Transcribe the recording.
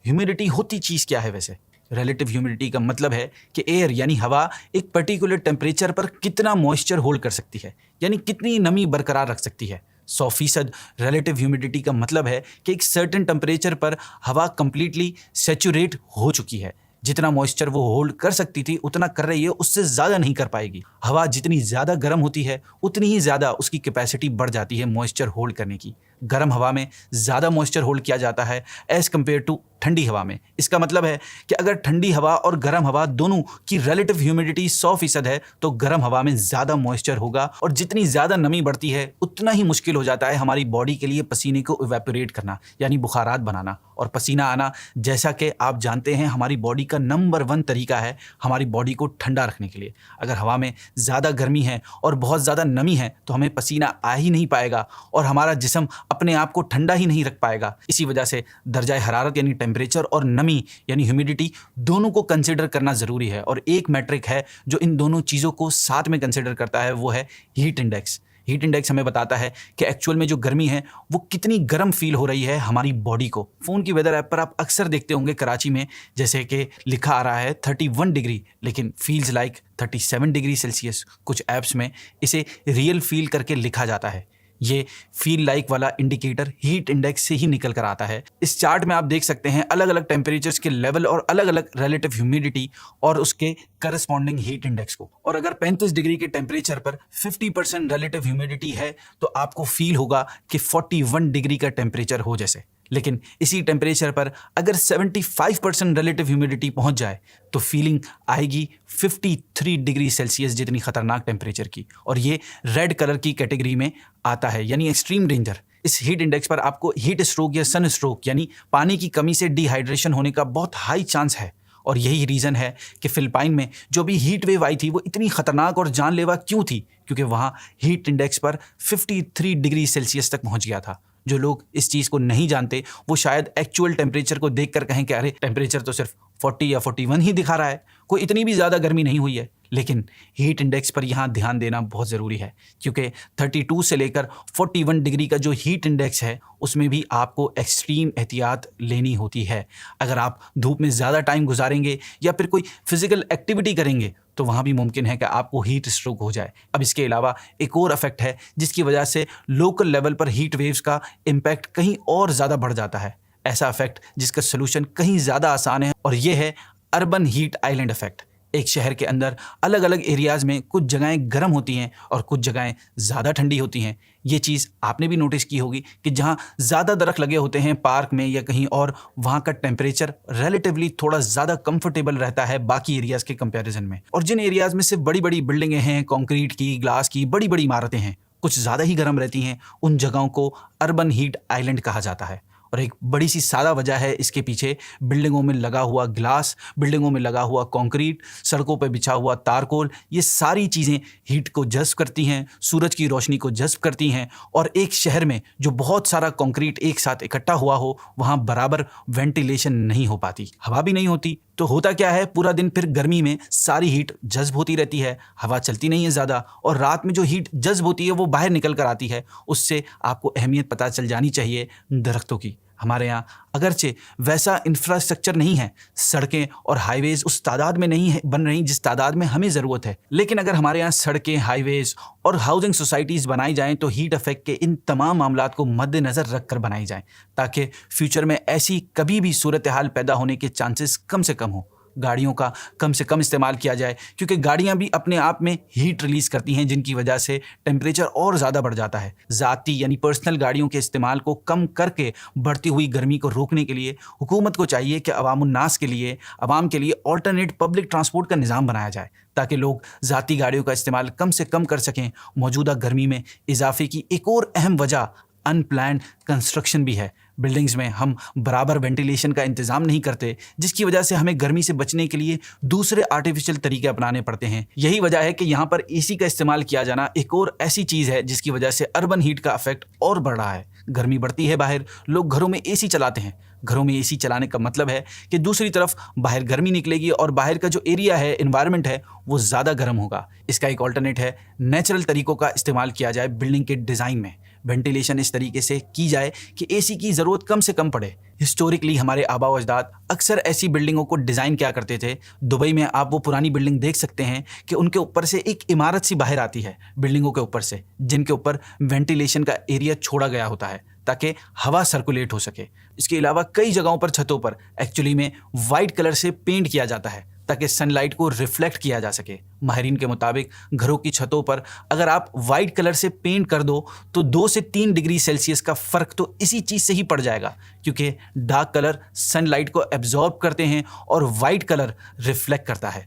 Humidity होती चीज़ क्या है वैसे? रिलेटिव ह्यूमिडिटी का मतलब है कि एयर यानी हवा एक पर्टिकुलर टेम्परेचर पर कितना मॉइस्चर होल्ड कर सकती है, यानी कितनी नमी बरकरार रख सकती है। 100% रिलेटिव ह्यूमिडिटी का मतलब है कि एक सर्टेन टेम्परेचर पर हवा कंप्लीटली सैचुरेट हो चुकी है। जितना मॉइस्चर वो होल्ड कर सकती थी उतना कर रही है, उससे ज़्यादा नहीं कर पाएगी। हवा जितनी ज़्यादा गर्म होती है उतनी ही ज़्यादा उसकी कैपेसिटी बढ़ जाती है मॉइस्चर होल्ड करने की। गर्म हवा में ज़्यादा मॉइस्चर होल्ड किया जाता है एज़ कम्पेयर टू ठंडी हवा में। इसका मतलब है कि अगर ठंडी हवा और गर्म हवा दोनों की रिलेटिव ह्यूमिडिटी 100% है तो गर्म हवा में ज़्यादा मॉइस्चर होगा, और जितनी ज़्यादा नमी बढ़ती है उतना ही मुश्किल हो जाता है हमारी बॉडी के लिए पसीने को इवेपोरेट करना, यानी बुखारात बनाना और पसीना आना। जैसा कि आप जानते हैं हमारी बॉडी का नंबर 1 तरीका है हमारी बॉडी को ठंडा रखने के लिए। अगर हवा में ज़्यादा गर्मी है और बहुत ज़्यादा नमी है तो हमें पसीना आ ही नहीं पाएगा और हमारा जिस्म अपने आप को ठंडा ही नहीं रख पाएगा। इसी वजह से दर्जा हरारत यानी टेम्परेचर और नमी यानी ह्यूमिडिटी दोनों को कंसिडर करना ज़रूरी है। और एक मैट्रिक है जो इन दोनों चीज़ों को साथ में कंसिडर करता है, वो है हीट इंडेक्स। हीट इंडेक्स हमें बताता है कि एक्चुअल में जो गर्मी है वो कितनी गर्म फील हो रही है हमारी बॉडी को। फ़ोन की वेदर ऐप पर आप अक्सर देखते होंगे कराची में जैसे कि लिखा आ रहा है 31 डिग्री, लेकिन फील्स लाइक 37 डिग्री सेल्सियस। कुछ ऐप्स में इसे रियल फील करके लिखा जाता है। ये फील लाइक वाला इंडिकेटर हीट इंडेक्स से ही निकल कर आता है। इस चार्ट में आप देख सकते हैं अलग अलग टेम्परेचर्स के लेवल और अलग अलग रिलेटिव ह्यूमिडिटी और उसके करस्पॉन्डिंग हीट इंडेक्स को। और अगर 35 डिग्री के टेम्परेचर पर 50% रिलेटिव ह्यूमिडिटी है तो आपको फील होगा कि 41 डिग्री का टेम्परेचर हो जैसे। लेकिन इसी टेम्परेचर पर अगर 75% रिलेटिव ह्यूमिडिटी पहुंच जाए तो फीलिंग आएगी 53 डिग्री सेल्सियस जितनी खतरनाक टेम्परेचर की, और ये रेड कलर की कैटेगरी में आता है, यानी एक्सट्रीम डेंजर। इस हीट इंडेक्स पर आपको हीट स्ट्रोक या सन स्ट्रोक यानी पानी की कमी से डिहाइड्रेशन होने का बहुत हाई चांस है। और यही रीज़न है कि फिलिपाइन में जो भी हीट वेव आई थी वो इतनी खतरनाक और जानलेवा क्यों थी, क्योंकि वहाँ हीट इंडेक्स पर 53 डिग्री सेल्सियस तक पहुँच गया था। जो लोग इस चीज़ को नहीं जानते वो शायद एक्चुअल टेम्परेचर को देखकर कहें कि अरे टेम्परेचर तो सिर्फ 40 या 41 ही दिखा रहा है, कोई इतनी भी ज़्यादा गर्मी नहीं हुई है। लेकिन हीट इंडेक्स पर यहाँ ध्यान देना बहुत ज़रूरी है, क्योंकि 32 से लेकर 41 डिग्री का जो हीट इंडेक्स है उसमें भी आपको एक्सट्रीम एहतियात लेनी होती है। अगर आप धूप में ज़्यादा टाइम गुजारेंगे या फिर कोई फिजिकल एक्टिविटी करेंगे तो वहाँ भी मुमकिन है कि आपको हीट स्ट्रोक हो जाए। अब इसके अलावा एक और इफेक्ट है जिसकी वजह से लोकल लेवल पर हीट वेव्स का इम्पैक्ट कहीं और ज़्यादा बढ़ जाता है। ऐसा इफेक्ट जिसका सोल्यूशन कहीं ज़्यादा आसान है, और ये है अर्बन हीट आइलैंड इफेक्ट। एक शहर के अंदर अलग अलग एरियाज़ में कुछ जगहें गर्म होती हैं और कुछ जगहें ज़्यादा ठंडी होती हैं। ये चीज़ आपने भी नोटिस की होगी कि जहाँ ज़्यादा दरख्त लगे होते हैं पार्क में या कहीं और, वहाँ का टेम्परेचर रिलेटिवली थोड़ा ज़्यादा कंफर्टेबल रहता है बाकी एरियाज़ के कंपैरिजन में। और जिन एरियाज़ में सिर्फ बड़ी बड़ी बिल्डिंगें हैं, कंक्रीट की, ग्लास की बड़ी बड़ी इमारतें हैं, कुछ ज़्यादा ही गर्म रहती हैं, उन जगहों को अर्बन हीट आइलैंड कहा जाता है। और एक बड़ी सी सादा वजह है इसके पीछे बिल्डिंगों में लगा हुआ ग्लास, बिल्डिंगों में लगा हुआ कंक्रीट, सड़कों पर बिछा हुआ तारकोल, ये सारी चीज़ें हीट को जज़्ब करती हैं, सूरज की रोशनी को जज़्ब करती हैं। और एक शहर में जो बहुत सारा कंक्रीट एक साथ इकट्ठा हुआ हो वहाँ बराबर वेंटिलेशन नहीं हो पाती, हवा भी नहीं होती। तो होता क्या है, पूरा दिन फिर गर्मी में सारी हीट जज़्ब होती रहती है, हवा चलती नहीं है ज़्यादा, और रात में जो हीट जज़्ब होती है वो बाहर निकल कर आती है। उससे आपको अहमियत पता चल जानी चाहिए दरख्तों की। हमारे यहाँ अगरचे वैसा इंफ्रास्ट्रक्चर नहीं है, सड़कें और हाईवेज उस तादाद में नहीं है बन रही जिस तादाद में हमें ज़रूरत है, लेकिन अगर हमारे यहाँ सड़कें, हाईवेज और हाउसिंग सोसाइटीज़ बनाई जाएं तो हीट इफेक्ट के इन तमाम मामलात को मद्देनज़र रख कर बनाई जाएं, ताकि फ्यूचर में ऐसी कभी भी सूरत हाल पैदा होने के चांसेस कम से कम हो। गाड़ियों का कम से कम इस्तेमाल किया जाए, क्योंकि गाड़ियां भी अपने आप में हीट रिलीज़ करती हैं जिनकी वजह से टेम्परेचर और ज़्यादा बढ़ जाता है। ज़ाती यानी पर्सनल गाड़ियों के इस्तेमाल को कम करके बढ़ती हुई गर्मी को रोकने के लिए हुकूमत को चाहिए कि अवामुन्नास के लिए, आवाम के लिए ऑल्टरनेट पब्लिक ट्रांसपोर्ट का निज़ाम बनाया जाए, ताकि लोग ज़ाती गाड़ियों का इस्तेमाल कम से कम कर सकें। मौजूदा गर्मी में इजाफे की एक और अहम वजह अनप्लान्ड कंस्ट्रक्शन भी है। बिल्डिंग्स में हम बराबर वेंटिलेशन का इंतज़ाम नहीं करते, जिसकी वजह से हमें गर्मी से बचने के लिए दूसरे आर्टिफिशियल तरीके अपनाने पड़ते हैं। यही वजह है कि यहाँ पर एसी का इस्तेमाल किया जाना एक और ऐसी चीज़ है जिसकी वजह से अर्बन हीट का इफेक्ट और बढ़ रहा है। गर्मी बढ़ती है बाहर, लोग घरों में एसी चलाते हैं। घरों में एसी चलाने का मतलब है कि दूसरी तरफ बाहर गर्मी निकलेगी और बाहर का जो एरिया है, एनवायरनमेंट है, वो ज़्यादा गर्म होगा। इसका एक ऑल्टरनेट है नेचुरल तरीक़ों का इस्तेमाल किया जाए बिल्डिंग के डिज़ाइन में। वेंटिलेशन इस तरीके से की जाए कि एसी की ज़रूरत कम से कम पड़े। हिस्टोरिकली हमारे आबा व अजदाद अक्सर ऐसी बिल्डिंगों को डिज़ाइन क्या करते थे। दुबई में आप वो पुरानी बिल्डिंग देख सकते हैं कि उनके ऊपर से एक इमारत सी बाहर आती है बिल्डिंगों के ऊपर से, जिनके ऊपर वेंटिलेशन का एरिया छोड़ा गया होता है ताकि हवा सर्कुलेट हो सके। इसके अलावा कई जगहों पर छतों पर एक्चुअली में वाइट कलर से पेंट किया जाता है ताकि सनलाइट को रिफ्लेक्ट किया जा सके। माहिरीन के मुताबिक घरों की छतों पर अगर आप वाइट कलर से पेंट कर दो तो 2 से 3 डिग्री सेल्सियस का फ़र्क तो इसी चीज़ से ही पड़ जाएगा, क्योंकि डार्क कलर सनलाइट को एब्जॉर्ब करते हैं और वाइट कलर रिफ्लेक्ट करता है।